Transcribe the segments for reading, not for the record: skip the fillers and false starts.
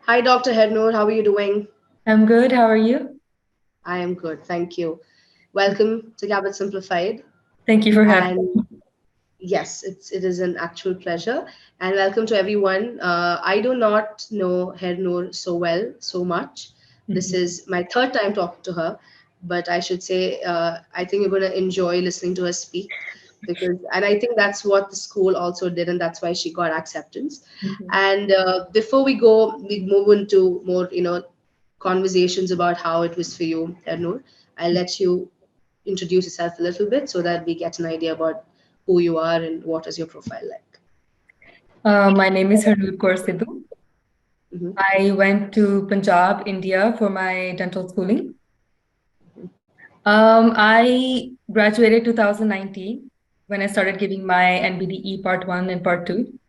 Hi, Dr. Hernoor. How are you doing? I'm good. How are you? I am good, thank you. Welcome to Caapid Simplified. Thank you for having And yes, it is an actual pleasure. And welcome to everyone. I do not know Hernoor so well, so much. This me. is my third time talking to her, but I should say I think you're going to enjoy listening to her speak and I think that's what the school also did, and that's why she got acceptance. Mhm. And before we move into more, conversations about how it was for you, Hernoor. I'll let you introduce yourself a little bit so that we get an idea about who you are and what is your profile like. My name is Hernoor Sidhu. Hmm. I went to Punjab, India for my dental schooling. I graduated 2019 when I started giving my NBDE Part 1 and Part 2.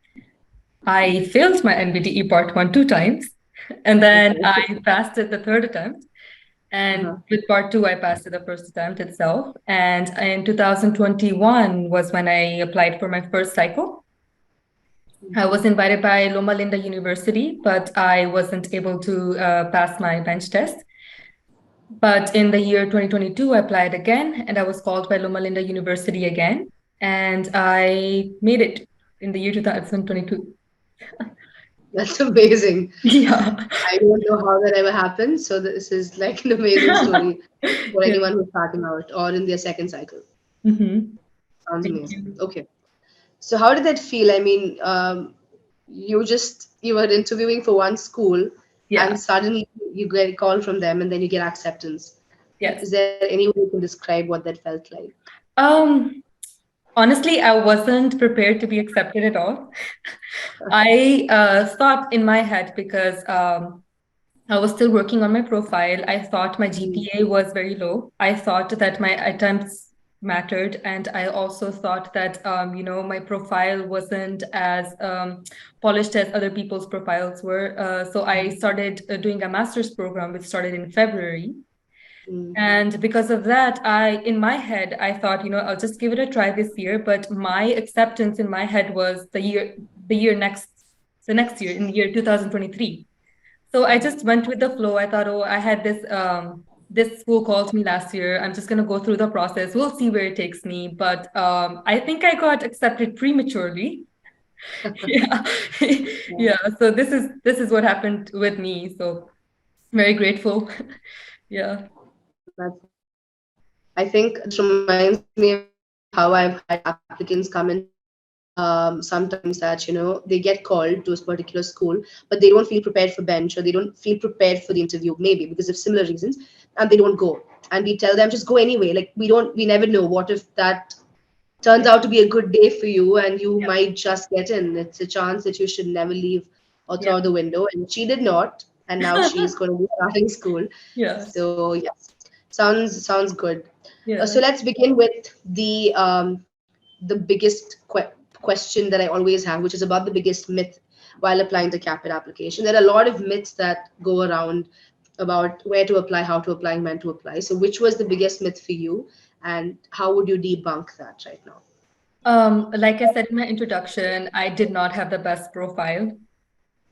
I failed my NBDE Part 1 two times, and then Okay. I passed it the third attempt. And Uh-huh. with Part 2, I passed it the first attempt itself. And in 2021 was when I applied for my first cycle. I was invited by Loma Linda University, but I wasn't able to pass my bench test. But in the year 2022, I applied again, and I was called by Loma Linda University again, and I made it in the year 2022. That's amazing. Yeah. I don't know how that ever happened. So this is like an amazing story for Yeah. anyone who's starting out or in their second cycle. Hmm. Sounds Thank amazing. you. Okay. So how did that feel? I mean, you were interviewing for one school Yeah. and suddenly you get a call from them and then you get acceptance. Yes. Is there any way you can describe what that felt like? Um, Honestly, I wasn't prepared to be accepted at all. I thought in my head because I was still working on my profile. I thought my Mhm. GPA was very low. I thought that my attempts mattered, and I also thought that my profile wasn't as polished as other people's profiles were. So I started doing a master's program, which started in February. Mm. And because of that, in my head, I thought, I'll just give it a try this year. But my acceptance in my head was the next year, in the year 2023. So I just went with the flow. I thought, oh, I had this school called me last year. I'm just gonna go through the process. We'll see where it takes me. But I think I got accepted prematurely. Yeah. Yeah, Yeah. So this is what happened with me. So very grateful. Yeah. that's amazing. I think this reminds me of how I've had applicants come into me sometimes that they get called to a particular school, but they don't feel prepared for bench or they don't feel prepared for the interview, maybe because of similar reasons, and they don't go. And we tell them just go anyway. Like we never know what if that turns out to be a good day for you and you Yeah. might just get in. It's a chance that you should never leave or throw Yeah. out the window. And she did not, and now she's going to be starting school. Yeah. So yes, sounds good. So Yeah. let's begin with the biggest question that I always have, which is about the biggest myth while applying the CAPID application. There are a lot of myths that go around about where to apply, how to apply, and when to apply. So which was the biggest myth for you, and how would you debunk that right now? Like I said in my introduction, I did not have the best profile.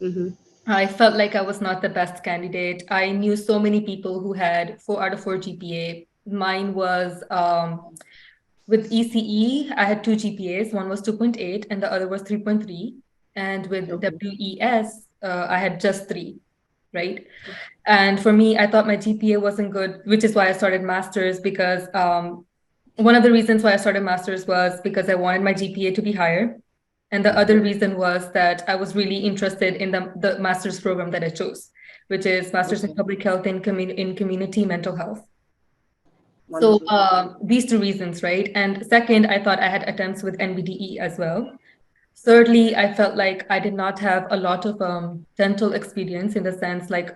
Mm-hmm. I felt like I was not the best candidate. I knew so many people who had 4 out of 4 GPA. Mine was with ECE, I had two GPAs. One was 2.8 and the other was 3.3. And with Okay. WES, I had just three, right? And for me, I thought my GPA wasn't good, which is why I started masters because one of the reasons why I started masters was because I wanted my GPA to be higher. And the other reason was that I was really interested in the master's program that I chose, which is Master's in Okay. Public Health and in Community Mental Health. So Wonderful. these two reasons, right? And second, I thought I had attempts with NBDE as well. Thirdly, I felt like I did not have a lot of dental experience in the sense like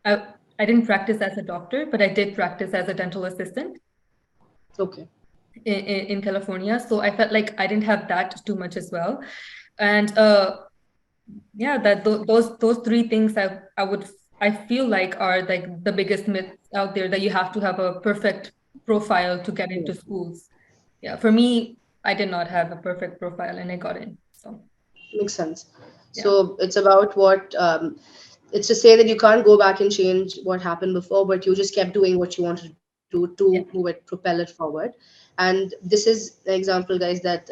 I, I didn't practice as a doctor, but I did practice as a dental assistant Okay. in California. So I felt like I didn't have that too much as well. And yeah, those three things I feel like are like the biggest myths out there that you have to have a perfect profile to get into schools. Yeah, for me, I did not have a perfect profile and I got in. So Makes sense. yeah. So it's about what it's to say that you can't go back and change what happened before, but you just kept doing what you wanted to do to Yeah. move it, propel it forward. And this is the example, guys, that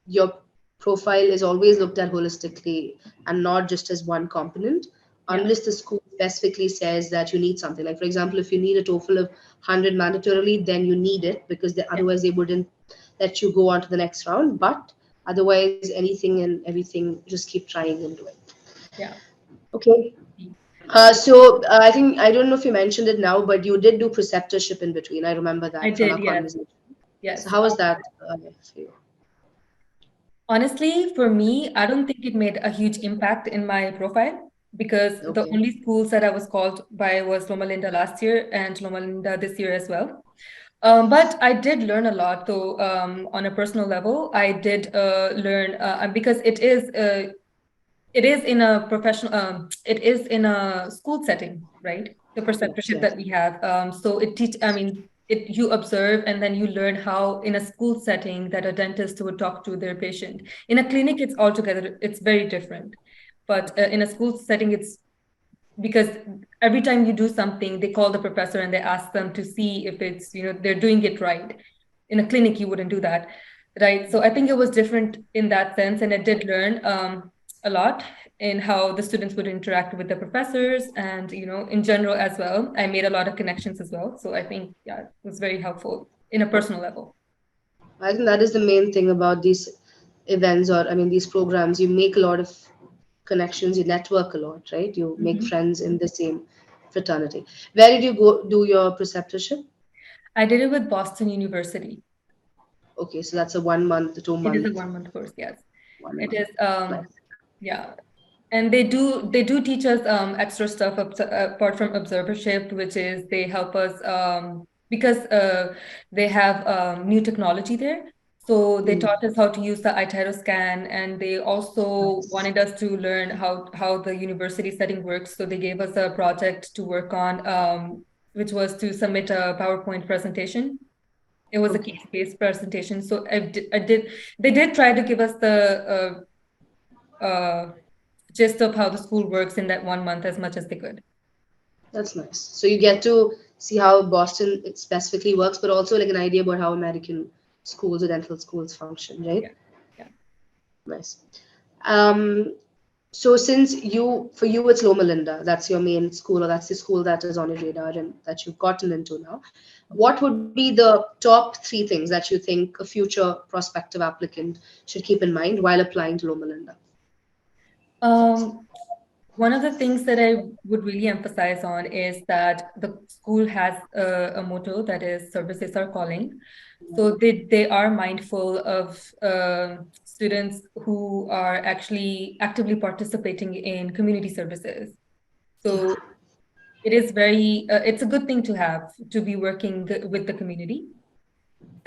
your profile is always looked at holistically and not just as one component, Yeah. unless the school specifically says that you need something. Like, for example, if you need a TOEFL of 100 mandatorily, then you need it because Yeah. otherwise they wouldn't let you go on to the next round. But otherwise, anything and everything, just keep trying and doing. Yeah. Okay. I think I don't know if you mentioned it now, but you did do preceptorship in between. I remember I that from did. our Yes. conversation. So Yes. how was that for you? Honestly, for me, I don't think it made a huge impact in my profile because the Okay. only schools that I was called by was Loma Linda last year and Loma Linda this year as well. But I did learn a lot, though, on a personal level. I did learn because it is in a professional, it is in a school setting, right? The Yes, preceptorship yes. that we have. So I mean, you observe and then you learn how in a school setting that a dentist would talk to their patient. In a clinic, it's very different. But in a school setting, it's because every time you do something, they call the professor and they ask them to see if it's, they're doing it right. In a clinic, you wouldn't do that, right? So I think it was different in that sense, and I did learn a lot in how the students would interact with the professors and, in general as well. I made a lot of connections as well. So I think, yeah, it was very helpful in a personal level. I think that is the main thing about these events, or I mean these programs. You make a lot of connections, you network a lot, right? You make Mhm. friends in the same fraternity. Where did you go do your preceptorship? I did it with Boston University. Okay, so that's a 1 month, two It is a month, 1 month course, yes. one It month. is, Nice. yeah. And they do teach us extra stuff apart from observership, which is they help us because they have new technology there. So they Mm, taught us how to use the iTero scan, and they also nice. wanted us to learn how the university setting works. So they gave us a project to work on, which was to submit a PowerPoint presentation. It was a Okay. case-based presentation. So I did. They did try to give us the gist of how the school works in that 1 month as much as they could. That's nice. So you get to see how Boston it specifically works, but also like an idea about how American schools or dental schools function, right? Yeah, yeah. Nice. Um, so since for you it's Loma Linda, that's your main school, or that's the school that is on your radar and that you've gotten into now. What would be the top three things that you think a future prospective applicant should keep in mind while applying to Loma Linda? Um, One of the things that I would really emphasize on is that the school has a motto that is services are calling. So they are mindful of students who are actually actively participating in community services. Yeah. So it's a good thing to have to be working with the community. Yes.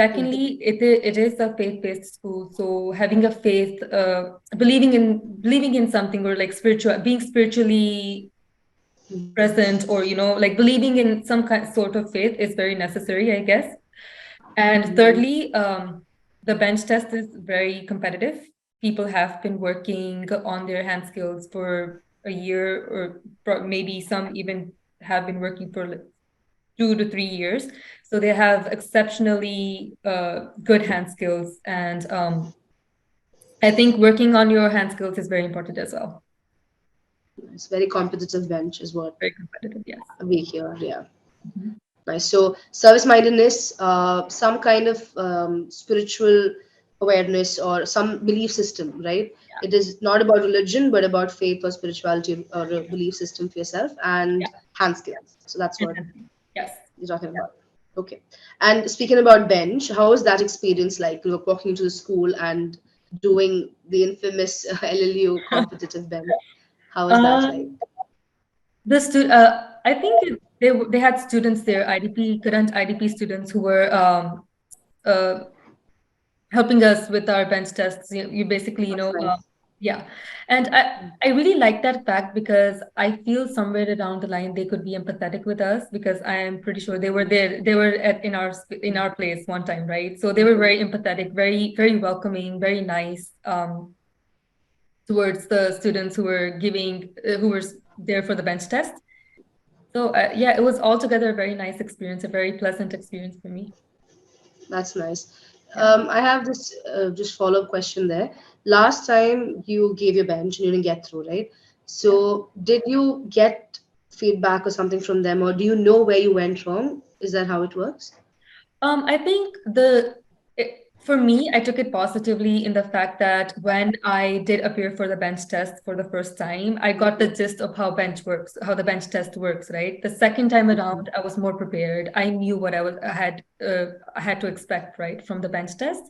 Secondly, it is a faith-based school, so having a faith, believing in something or like being spiritually present, or like believing in some kind sort of faith is very necessary, I guess. And thirdly, the bench test is very competitive. People have been working on their hand skills for a year, or maybe some even have been working for like 2 to 3 years. So they have exceptionally good hand skills. And I think working on your hand skills is very important as well. It's very competitive bench is what Very competitive, yes. we hear. Yeah. Mhm. Nice. So service mindedness, some kind of spiritual awareness or some belief system, right? It is not about religion, but about faith or spirituality or a belief system for yourself Yeah. and hand skills. So that's what Yes. you're talking about. Okay. And speaking about bench, how was that experience like? You were walking to the school and doing the infamous LLU competitive bench. How was that like? Um, I think they had students there, current IDP students who were uh, helping us with our bench tests. You basically, That's nice. yeah. And I really like that fact because I feel somewhere around the line they could be empathetic with us, because I am pretty sure they were there. They were in our place one time, right? So they were very empathetic, very very welcoming, very nice towards the students who were there for the bench test. So yeah, it was altogether a very nice experience, a very pleasant experience for me. That's nice. Yeah. I have this just follow-up question there. Last time you gave your bench and you didn't get through, right? Yeah. So did you get feedback or something from them, or do you know where you went wrong? Is that how it works? I think for me, I took it positively in the fact that when I did appear for the bench test for the first time, I got the gist of how bench works, how the bench test works, right? The second time Mhm. around, I was more prepared. I knew what I had to expect, right, from the bench test.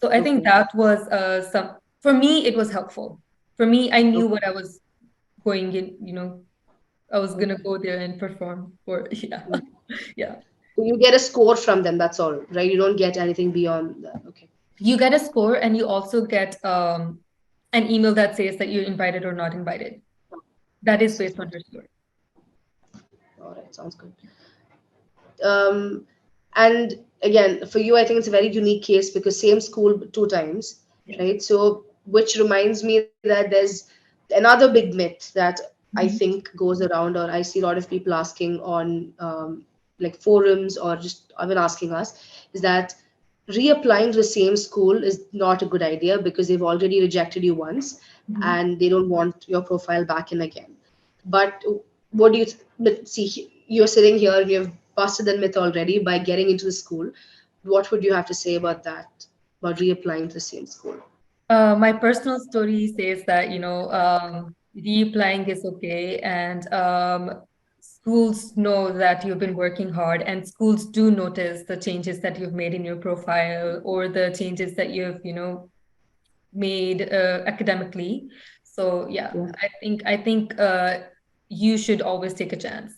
So I think Okay. that was for me, it was helpful. For me, I knew Okay. what I was going in, I was gonna Okay. go there and perform for, yeah, Mm. yeah. So you get a score from them, that's all, right? You don't get anything beyond that. Okay. You get a score and you also get an email that says that you're invited or not invited. That is based on your score. All right, sounds good. Um, and again, for you, I think it's a very unique case because same school two times, Yeah. right? So, which reminds me that there's another big myth that I Mhm. think goes around, or I see a lot of people asking on like forums or just even asking us, is that reapplying to the same school is not a good idea because they've already rejected you once Mhm. and they don't want your profile back in again. But what do you but see, you're sitting here and you've busted that myth already by getting into the school. What would you have to say about that, about reapplying to the same school? My personal story says that, reapplying is okay, and schools know that you've been working hard, and schools do notice the changes that you've made in your profile or the changes that you've, made academically. So yeah, Yeah. I think you should always take a chance.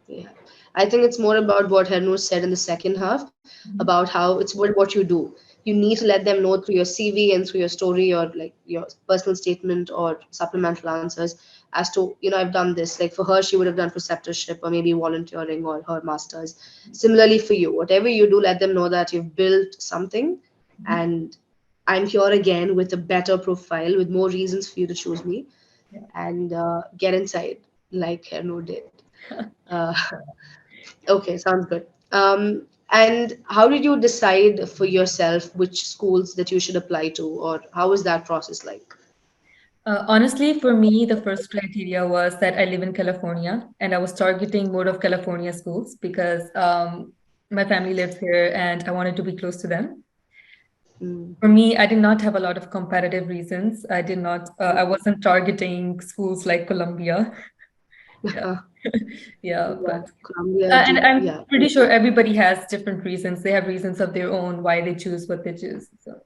Yeah. I think it's more about what Hernoor said in the second half Mhm. about how it's what you do. You need to let them know through your CV and through your story or like your personal statement or supplemental answers as to, I've done this. Like for her, she would have done preceptorship or maybe volunteering or her master's. Similarly for you, whatever you do, let them know that you've built something Mhm. and I'm here again with a better profile, with more reasons for you to choose me Yeah. and get inside like Hernoor did. Uh, Okay, sounds good. And how did you decide for yourself which schools that you should apply to, or how was that process like? Honestly, for me, the first criteria was that I live in California and I was targeting more of California schools because my family lives here and I wanted to be close to them. Mm. For me, I did not have a lot of competitive reasons. I wasn't targeting schools like Columbia. Yeah. Yeah, Yeah, but Columbia, and do I'm yeah, pretty sure everybody has different reasons. They have reasons of their own why they choose what they choose. So,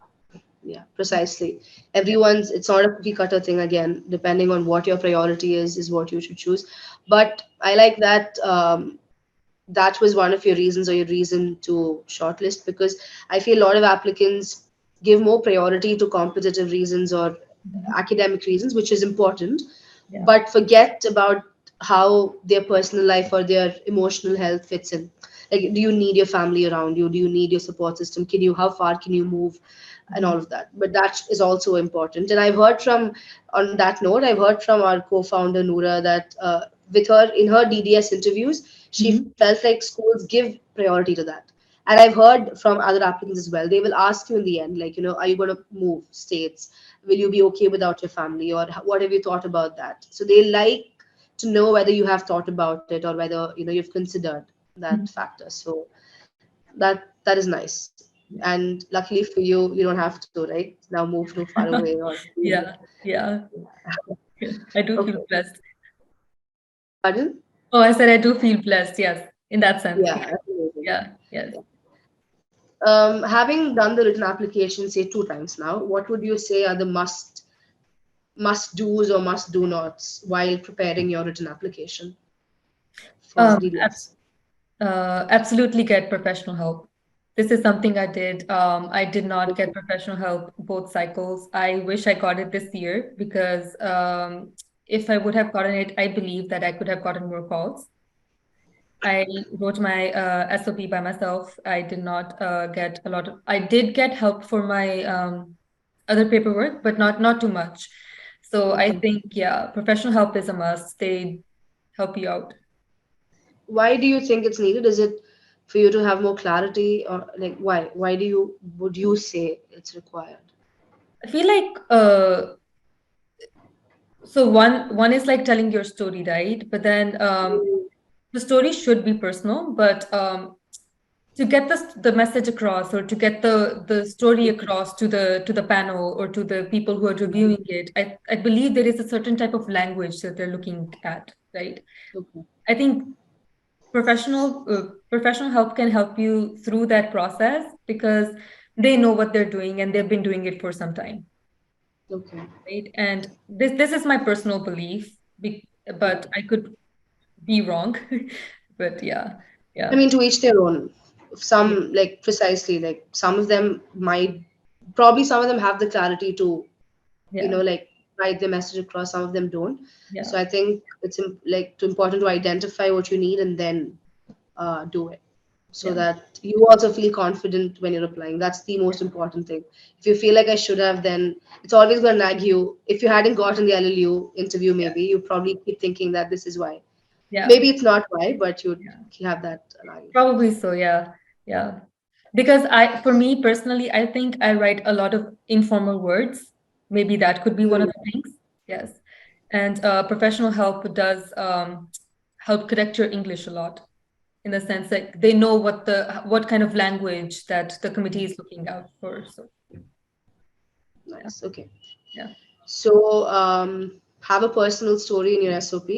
yeah, precisely. yeah. Everyone's it's not a cookie cutter thing again. Depending on what your priority is what you should choose. But I like that that was one of your reasons or your reason to shortlist because I feel a lot of applicants give more priority to competitive reasons or Mhm. academic reasons, which is important, Yeah. but forget about how their personal life or their emotional health fits in. Like, do you need your family around you? Do you need your support system? How far can you move? And Mhm. all of that. But that is also important. And I've heard on that note, I've heard from our co-founder Nourah that with her in her DDS interviews, she Mhm. felt like schools give priority to that. And I've heard from other applicants as well. They will ask you in the end, like, are you going to move states? Will you be okay without your family? Or what have you thought about that? So they like to know whether you have thought about it or whether, you've considered that Mhm. factor. So that is nice. And luckily for you, you don't have to, right? Now move too far away or Yeah, yeah. I do feel okay. blessed. Pardon? Oh, I said I do feel blessed. Yes, in that sense. Yeah, Yeah, that's amazing. yeah, yes. Having done the written application, say two times now, what would you say are the must do's or must do nots while preparing your written application for Um, DDS? Absolutely get professional help. This is something I did. I did not get Okay. professional help both cycles. I wish I got it this year because if I would have gotten it, I believe that I could have gotten more calls. I wrote my SOP by myself. I did not get a lot of, I did get help for my other paperwork, but not too much. So I Okay. think, yeah, professional help is a must. They help you out. Why do you think it's needed? Is it for you to have more clarity, or like why? Why do you would you say it's required? I feel like so one is like telling your story, right? But then the story should be personal, but to get the message across, or to get the story across to the panel or to the people who are reviewing it, I believe there is a certain type of language that they're looking at, right? Okay. I think professional help can help you through that process because they know what they're doing and they've been doing it for some time, Okay. right? And this is my personal belief, but I could be wrong. But yeah, I yeah, mean, to each their own. yeah, Some, like, precisely, like some of them might, probably some of them have the clarity to, yeah, like, write the message across. Some of them don't. yeah, So I think it's like too important to identify what you need and then do it, so yeah, that you also feel confident when you're applying. That's the most important thing. If you feel like I should have, then it's always going to nag you. If you hadn't gotten the LLU interview, yeah, maybe you probably keep thinking that this is why. yeah, Maybe it's not why, but you'd yeah. have that nagging. Probably so, yeah, yeah. Because for me personally, I think I write a lot of informal words. Maybe that could be one of Hmm. the things. Yes. And professional help does help correct your English a lot, in the sense that they know what kind of language that the committee is looking out for. So yeah, Nice. Okay. yeah. So, have a personal story in your SOP.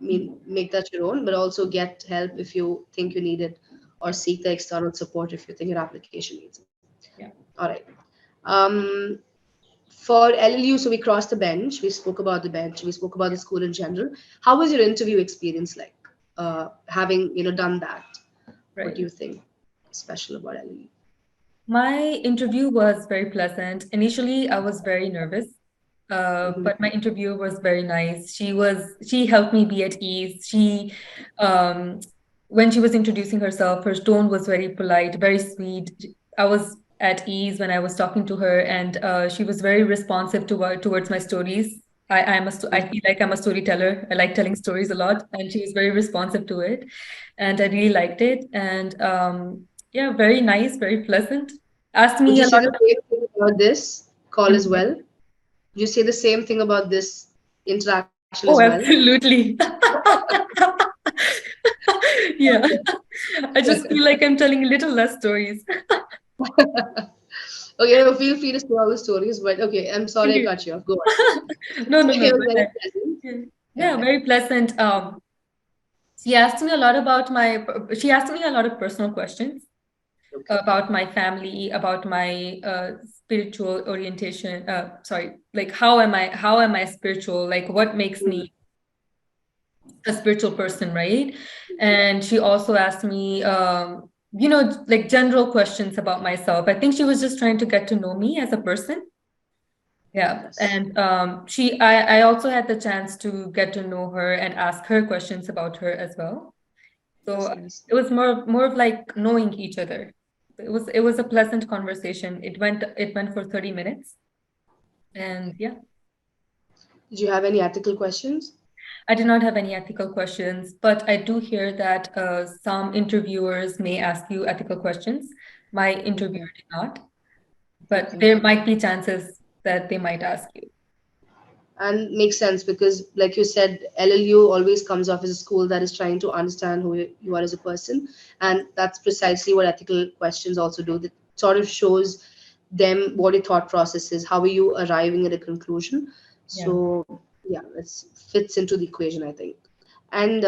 Make that your own, but also get help if you think you need it, or Yeah, seek the external support if you think your application needs it. yeah, All right. Um, for LLU, so we crossed the bench. We spoke about the bench. We spoke about the school in general. How was your interview experience like? Having done that, what do right. you think special about LLU? My interview was very pleasant. Initially, I was very nervous, Mm-hmm. but my interviewer was very nice. She helped me be at ease. Um, when she was introducing herself, her tone was very polite, very sweet. I was at ease when I was talking to her, and she was very responsive towards my stories. I feel like I'm a storyteller. I like telling stories a lot, and she was very responsive to it, and I really liked it. And yeah, very nice, very pleasant. Asked Would me you a say lot the of. same thing about this call I'm as sorry? well? Would you say the same thing about this interaction as Oh, well? absolutely. Yeah. I just feel like I'm telling a little less stories. Okay, no, feel free to share all the stories, but okay, I'm sorry I Okay. cut you off. Go on. No, no, So no. it Go was very ahead. pleasant. Yeah. Yeah, Yeah, yeah. very pleasant. She asked me a lot about she asked me a lot of personal questions Okay. about my family, about my spiritual orientation. Sorry, like how am I spiritual? Like what makes Mm. me a spiritual person, right? And she also asked me, like general questions about myself. I think she was just trying to get to know me as a person. Yeah, Yes. and I also had the chance to get to know her and ask her questions about her as well. So That's nice. it was more of like knowing each other. It was a pleasant conversation. It went for 30 minutes, and yeah. Did you have any ethical questions? I did not have any ethical questions, but I do hear that some interviewers may ask you ethical questions. My Okay. interviewer did not, but Okay. there might be chances that they might ask you. And makes sense because, like you said, LLU always comes off as a school that is trying to understand who you are as a person. And that's precisely what ethical questions also do. That sort of shows them what your thought process is, how are you arriving at a conclusion. Yeah. So, yeah, it fits into the equation, I think. And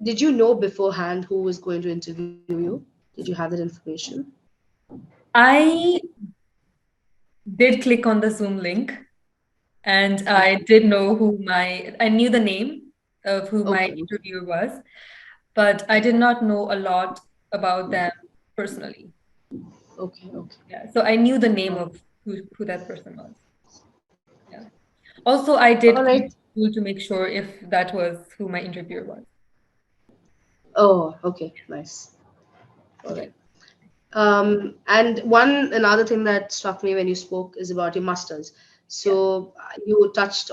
did you know beforehand who was going to interview you? Did you have that information? I did click on the Zoom link and I Okay. did know I knew the name of who my Okay. interviewer was, but I did not know a lot about them personally. Okay. Okay. Yeah. So I knew the name of who that person was. Yeah. Also, I All did right. click Google to make sure if that was who my interviewer was. Oh, okay. Nice. All Yeah. right. And another thing that struck me when you spoke is about your masters. Yeah. So you touched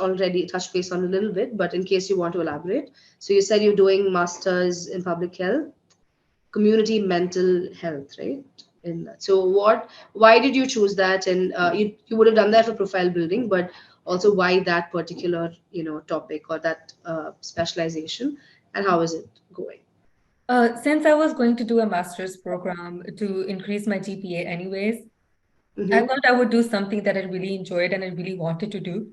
base on a little bit, but in case you want to elaborate, so you said you're doing masters in public health, community mental health, right? In that. So why did you choose that? And you would have done that for profile building, but also why that particular, topic or that specialization, and how is it going? Since I was going to do a master's program to increase my GPA anyways, I Mm-hmm. thought I would do something that I really enjoyed and I really wanted to do.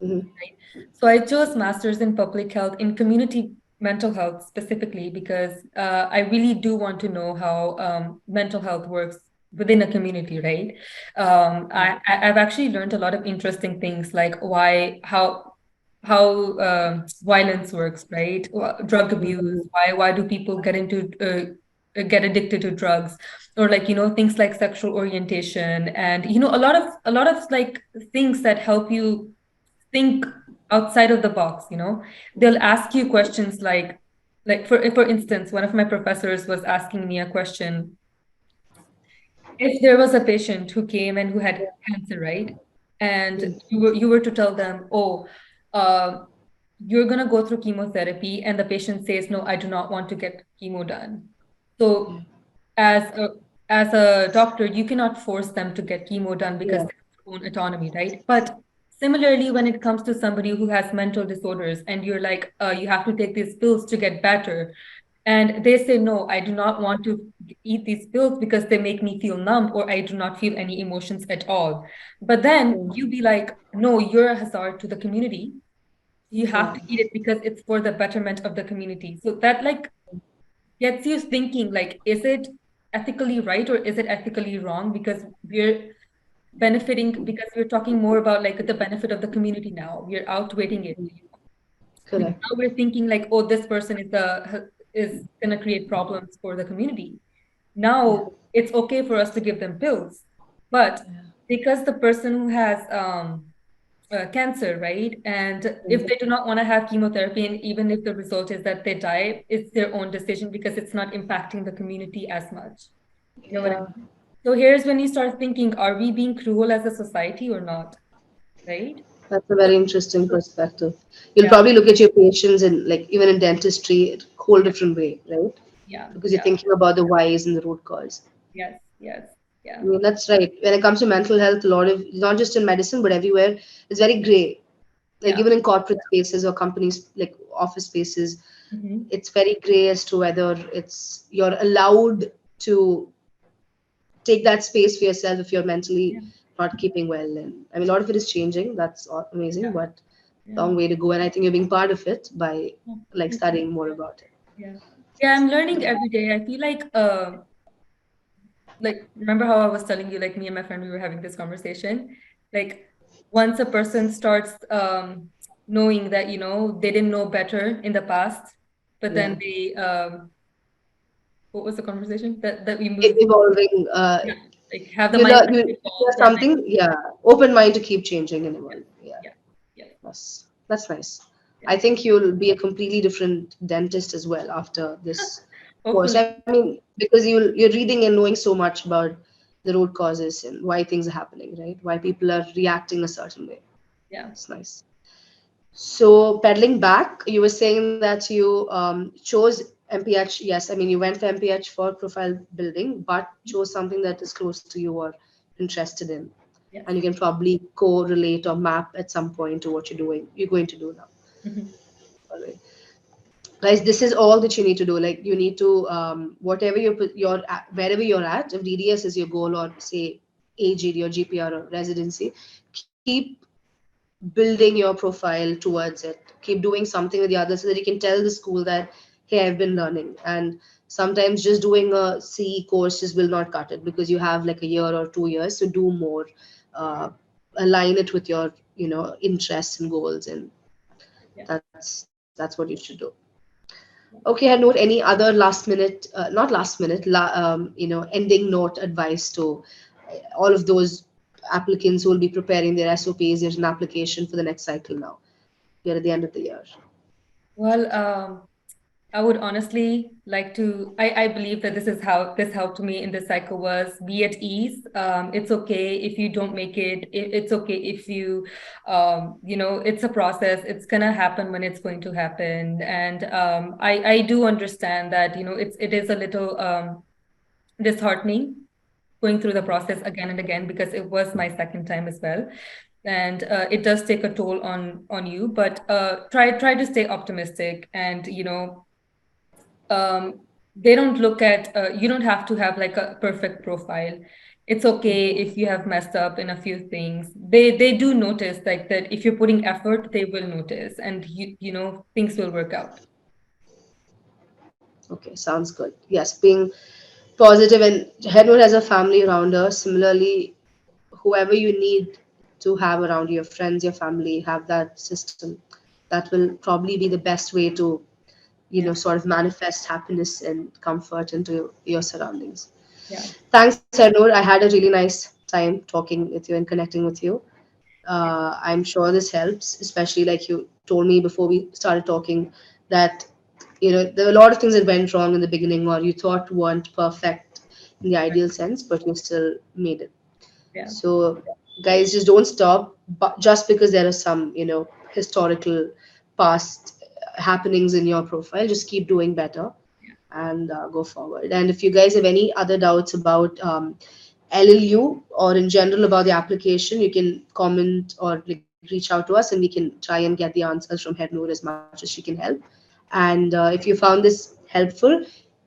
Mm-hmm. Right? So I chose master's in public health in community mental health specifically because I really do want to know how mental health works within a community, right? I've actually learned a lot of interesting things like how violence works, right? Drug abuse, Mm-hmm. why do people get addicted to drugs, or like things like sexual orientation, and a lot of like things that help you think outside of the box. They'll ask you questions like for instance, one of my professors was asking me a question. If there was a patient who came and who had cancer, right? And you were to tell them, oh, uh, you're gonna go through chemotherapy, and the patient says, no, I do not want to get chemo done. So as a doctor, you cannot force them to get chemo done because Yeah. they have their own autonomy, right? But similarly, when it comes to somebody who has mental disorders, and you're like, you have to take these pills to get better, and they say, no, I do not want to eat these pills because they make me feel numb, or I do not feel any emotions at all. But then Yeah. you be like, no, you're a hazard to the community. You have Yeah. to eat it because it's for the betterment of the community. So that like gets you thinking, like, is it ethically right or is it ethically wrong? Because we're benefiting, because we're talking more about like the benefit of the community now. We're outweighing it. Because Correct. now we're thinking like, oh, this person is gonna create problems for the community. Yeah. Now it's okay for us to give them pills, but because the person who has cancer, right? And if they do not want to have chemotherapy, and even if the result is that they die, it's their own decision because it's not impacting the community as much. You know what I Yeah. mean? So here's when you start thinking, are we being cruel as a society or not? Right? That's a So, very interesting so perspective. You'll yeah, probably look at your patients in, like, even in dentistry, a whole yeah, different way, right? yeah, Because you're yeah, thinking about the whys and the root cause. yes, yes, I yeah, mean, that's right. When it comes to mental health, a lot of, not just in medicine, but everywhere, it's very gray. Like, yeah. even in corporate spaces or companies, like office spaces, Hmm. it's very gray as to whether you're allowed to take that space for yourself if you're mentally Yeah, not keeping well. And I mean, a lot of it is changing. That's amazing, yeah, but yeah, long way to go. And I think you're being part of it by yeah. like Thank you. studying more about it. Yeah, yeah. I'm learning every day. I feel like remember how I was telling you, like me and my friend, we were having this conversation. Like once a person starts knowing that, they didn't know better in the past, but Yeah. then they what was the conversation? That we move, Evolving, yeah, like have the you learn, mindset you to hear evolve and like, something, yeah, open mind to keep changing and yeah, evolve. Yeah, yeah, yeah, that's nice. yeah. I think you'll be a completely different dentist as well after this course. I Hopefully, mean, because you're reading and knowing so much about the root causes and why things are happening, right? Why people are reacting a certain way. yeah. It's nice. So pedaling back, you were saying that you chose MPH. Yes, I mean you went for MPH for profile building, but chose something that is close to you or interested in, Yes. and you can probably correlate or map at some point to what you're going to do now. Mhm. All right, guys, this is all that you need to do. Like you need to whatever wherever you're at. If DDS is your goal, or say AGD or GPR or residency, keep building your profile towards it. Keep doing something with the other so that you can tell the school that, hey, I've been learning. And sometimes just doing a CE course just will not cut it because you have like a year or 2 years to do more. Uh, Align it with your, interests and goals, and Yeah. that's what you should do. Okay, Hernoor, any other last minute, not last minute, ending note advice to all of those applicants who will be preparing their SOPs, there's an application for the next cycle now. We're at the end of the year. Well, I would honestly like to, I believe that this is how this helped me in this cycle was be at ease. It's okay if you don't make it. It's okay if you, it's a process. It's gonna happen when it's going to happen. And I do understand that, it is a little disheartening going through the process again and again because it was my second time as well, and it does take a toll on you. But try to stay optimistic, and um, they don't look at you don't have to have like a perfect profile. It's okay if you have messed up in a few things. They do notice like that. If you're putting effort, they will notice, and things will work out. Okay, sounds good. Yes, being positive, and Hernoor has a family around her. Similarly, whoever you need to have around you, your friends, your family, have that system. That will probably be the best way to, Yeah, sort of manifest happiness and comfort into your surroundings. yeah, Thanks, Hernoor. I had a really nice time talking with you and connecting with you. I'm sure this helps, especially like you told me before we started talking that there were a lot of things that went wrong in the beginning or you thought weren't perfect in the ideal sense, but you still made it. yeah, So, guys, just don't stop. But just because there are some, historical past happenings in your profile, just keep doing better and go forward. And if you guys have any other doubts about LLU or in general about the application, you can comment or like reach out to us, and we can try and get the answers from Hernoor as much as she can help. And if you found this helpful,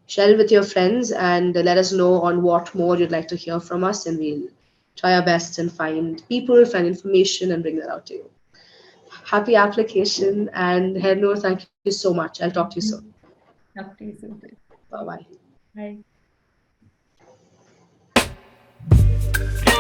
share it with your friends and let us know on what more you'd like to hear from us, and we'll try our best and find people, find information, and bring that out to you. Happy application, and Hernoor, thank you so much. I'll talk to you soon. Mhm. Talk to you soon. Bye bye. Bye.